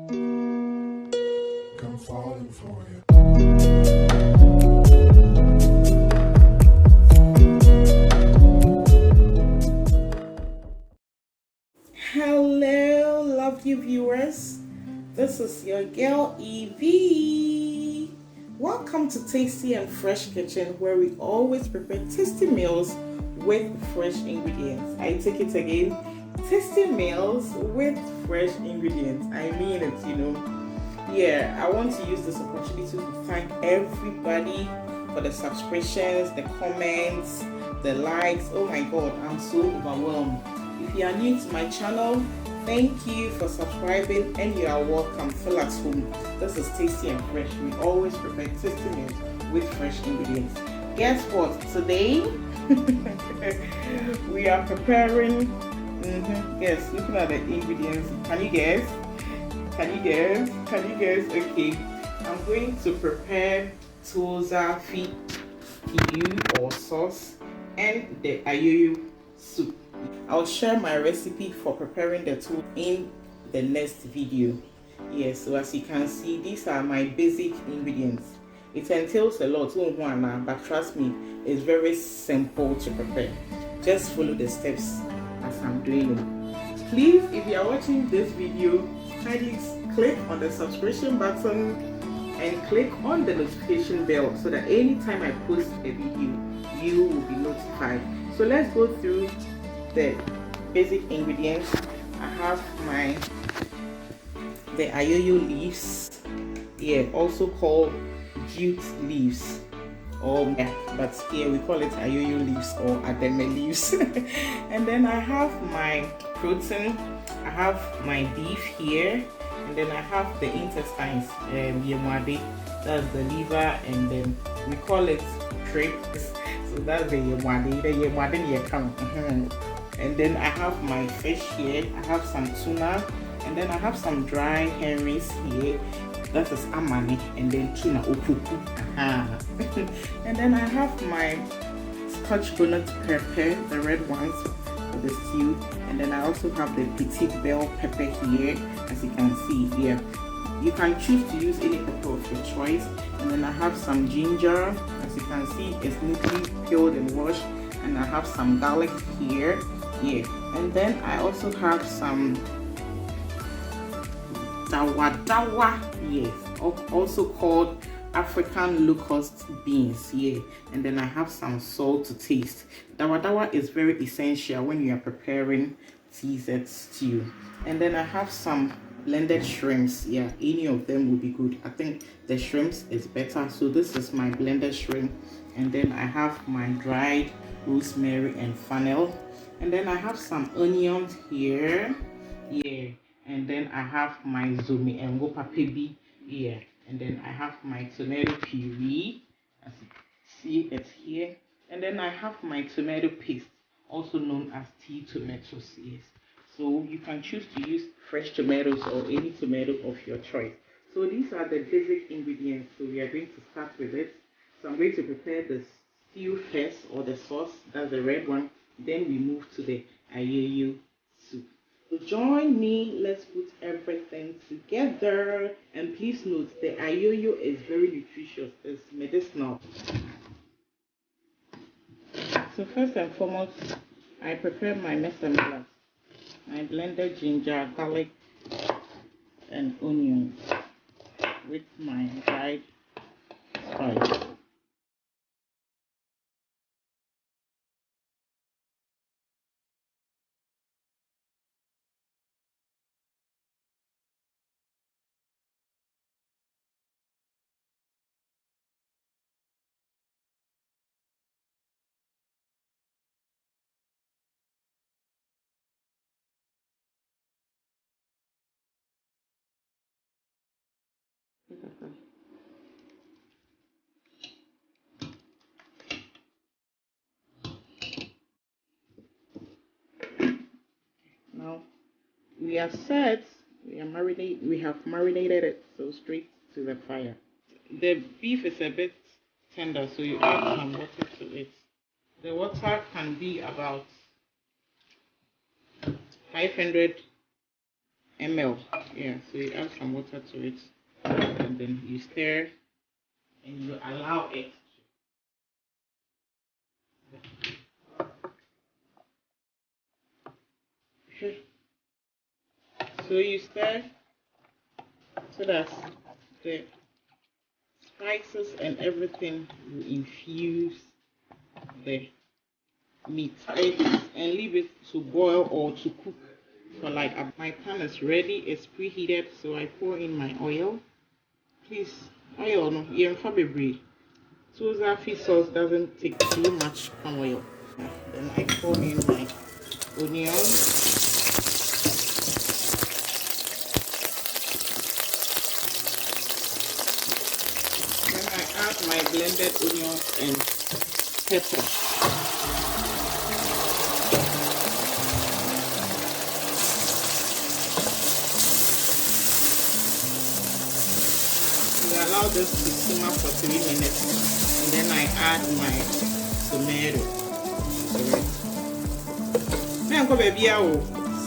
Come falling for you. Hello, lovely viewers. This is your girl Evee. Welcome to Tasty and Fresh Kitchen, where we always prepare tasty meals with fresh ingredients. I take it again, tasty meals with fresh ingredients. I mean it. Yeah, I want to use this opportunity to thank everybody for the subscriptions, the comments, the likes. Oh my god, I'm so overwhelmed. If you are new to my channel, thank you for subscribing and you are welcome. Feel at home. This is Tasty and Fresh. We always prepare tasty meals with fresh ingredients. Guess what? Today we are preparing. Yes, looking at the ingredients. Can you guess? Okay, I'm going to prepare Tuo Zaafi puree or sauce and the Ayoyo soup. I'll share my recipe for preparing the two in the next video. Yes, so as you can see, these are my basic ingredients. It entails a lot, but trust me, it's very simple to prepare. Just follow the steps as I'm doing it. Please, if you are watching this video, kindly click on the subscription button and click on the notification bell so that anytime I post a video, you will be notified. So let's go through the basic ingredients. I have the Ayoyo leaves, also called Jute leaves, but here we call it Ayoyo leaves or Ademe leaves. And then I have my protein. I have my beef here, and then I have the intestines, that's the liver, and then we call it Tripe. So that's the and then I have my fish here. I have some tuna, and then I have some dry herrings here. That is amani, and then tuna okuku. And then I have my scotch bonnet pepper, the red ones for the stew. And then I also have the petite belle pepper here, as you can see here. You can choose to use any pepper of your choice. And then I have some ginger, as you can see, it's neatly peeled and washed. And I have some garlic here. And then I also have some dawa, also called African locust beans, and then I have some salt to taste. Dawa is very essential when you are preparing teased stew. And then I have some blended shrimps. Any of them will be good. I think the shrimps is better, so this is my blended shrimp. And then I have my dried rosemary and fennel. And then I have some onions here, and then I have my zomi and gopapebi, and then I have my tomato puree, as you see it here, and then I have my tomato paste, also known as tea tomatoes. So you can choose to use fresh tomatoes or any tomato of your choice. So these are the basic ingredients. So we are going to start with it. So I'm going to prepare the stew first, or the sauce, that's the red one. Then we move to the Ayoyo soup. So join me, let's put everything together. And please note, the Ayoyo is very nutritious, it's medicinal. So first and foremost, I prepare my messamela. I blended ginger, garlic, and onions with my dried spice. Now we are set. We have marinated it, so straight to the fire. The beef is a bit tender, so you add some water to it. The water can be about 500 ml. Yeah, so you add some water to it, and then you stir and you allow it. So you stir so that the spices and everything will infuse the meat and leave it to boil or to cook for like my pan is ready, it's preheated, so I pour in my oil. Please, oil no, Tuo Zaafi sauce doesn't take too much palm oil. Then I pour in my onion. Then I add my blended onions and pepper. Allow this to simmer for 3 minutes, and then I add my tomato. Now baby, I will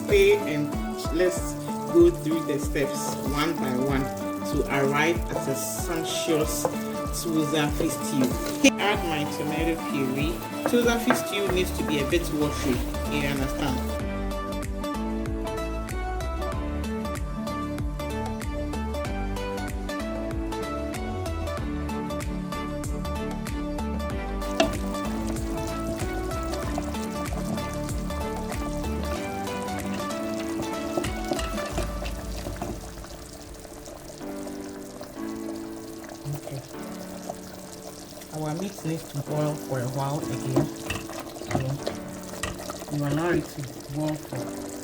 stay and let's go through the steps one by one to arrive at a sumptuous Tuozaafi stew. Add my tomato puree. Tuozaafi stew needs to be a bit watery, you understand? Our meat needs to boil for a while again, so you allow it to boil for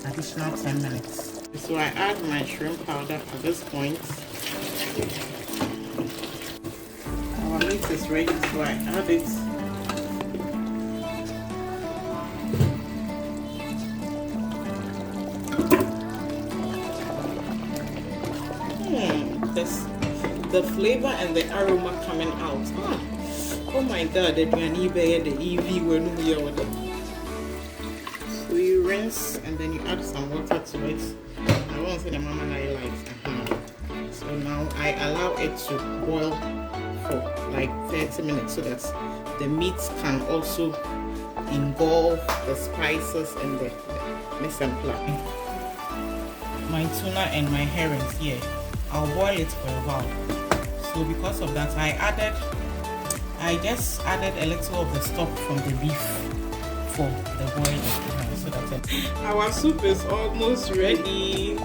additional 10 minutes. So I add my shrimp powder at this point. Our meat is ready, so I add it. The flavor and the aroma coming out. Oh my god, the Evee when we are. So you rinse and then you add some water to it. I won't say the mama likes. So now I allow it to boil for like 30 minutes so that the meat can also engulf the spices and the mise en place. My tuna and my herrings here, I'll boil it for a while. So because of that, I just added a little of the stock from the beef for the boiling. So that our soup is almost ready.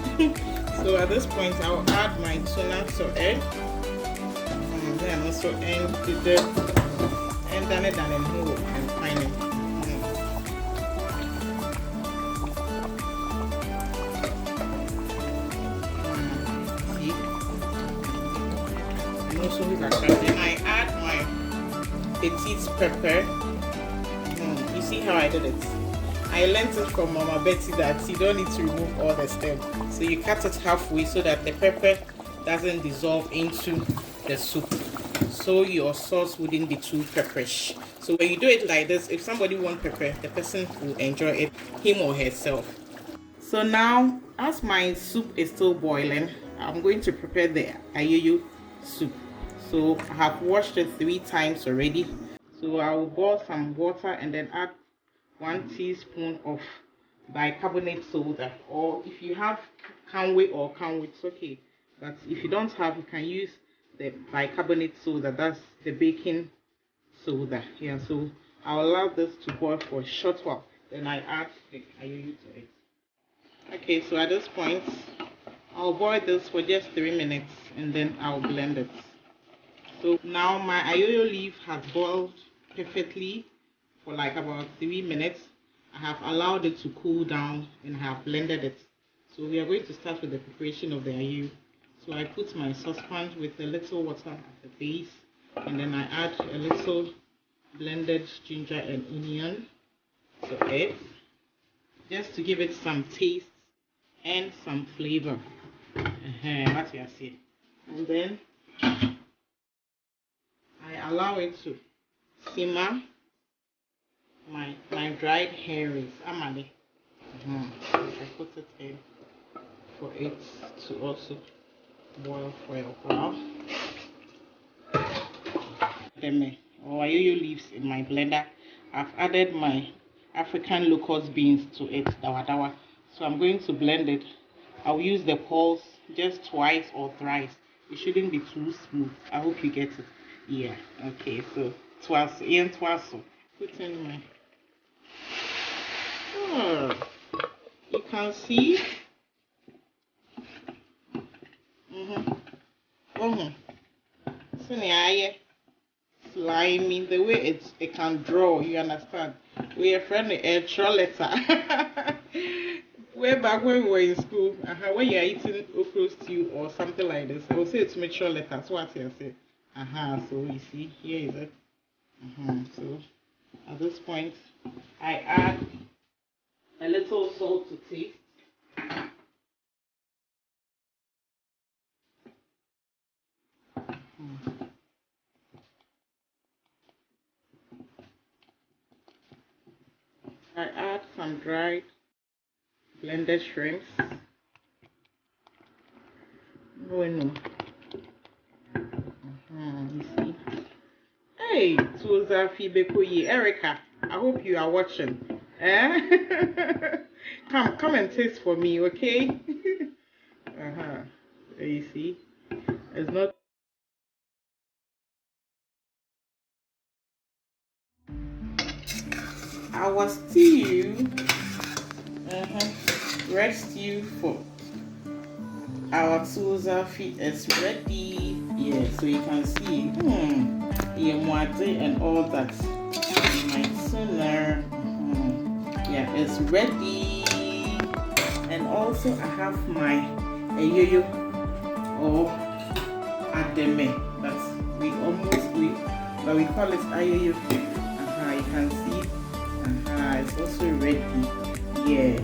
So at this point, I'll add my tuna to it, and then also end the and then and final. Then I add my petite pepper. You see how I did it? I learned it from Mama Betty that you don't need to remove all the stem. So you cut it halfway so that the pepper doesn't dissolve into the soup. So your sauce wouldn't be too pepperish. So when you do it like this, if somebody wants pepper, the person will enjoy it, him or herself. So now, as my soup is still boiling, I'm going to prepare the Ayoyo soup. So I have washed it 3 times already. So I will boil some water and then add 1 teaspoon of bicarbonate soda, or if you have canway or canway, it's okay. But if you don't have, you can use the bicarbonate soda, that's the baking soda. Yeah, so I'll allow this to boil for a short while. Then I add the Ayoyo to it. Okay, so at this point, I'll boil this for just 3 minutes and then I'll blend it. So now my Ayoyo leaf has boiled perfectly for like about 3 minutes. I have allowed it to cool down and I have blended it. So we are going to start with the preparation of the Ayoyo. So I put my saucepan with a little water at the base, and then I add a little blended ginger and onion to it, just to give it some taste and some flavor. What you are seeing. And then I allow it to simmer my dried herrings. I put it in. for it to also boil for a while. Or ayoyo leaves in my blender. I've added my African locust beans to it, dawa. So I'm going to blend it. I'll use the pulse just twice or thrice. It shouldn't be too smooth. I hope you get it. Yeah. Okay. So twice. Put in my. You can see. So slimy the way it can draw. You understand? We are friend a letter. Way back when we were in school, when you are eating okra stew or something like this, I will say it's mature letter. So what I say, so you see, here is it. So at this point, I add a little salt to taste. I add some dried blended shrimps. You see. Hey, Tuo Zaafi Bekoye, Erica. I hope you are watching. Come and taste for me, okay? You see, it's not. Our stew, red stew for our Tuozaafi is ready. Yeah, so you can see, and all that. My Tuna, yeah, it's ready. And also I have my Ayoyo or Ademe, but we call it Ayoyo. You can see, it's also ready. Yeah,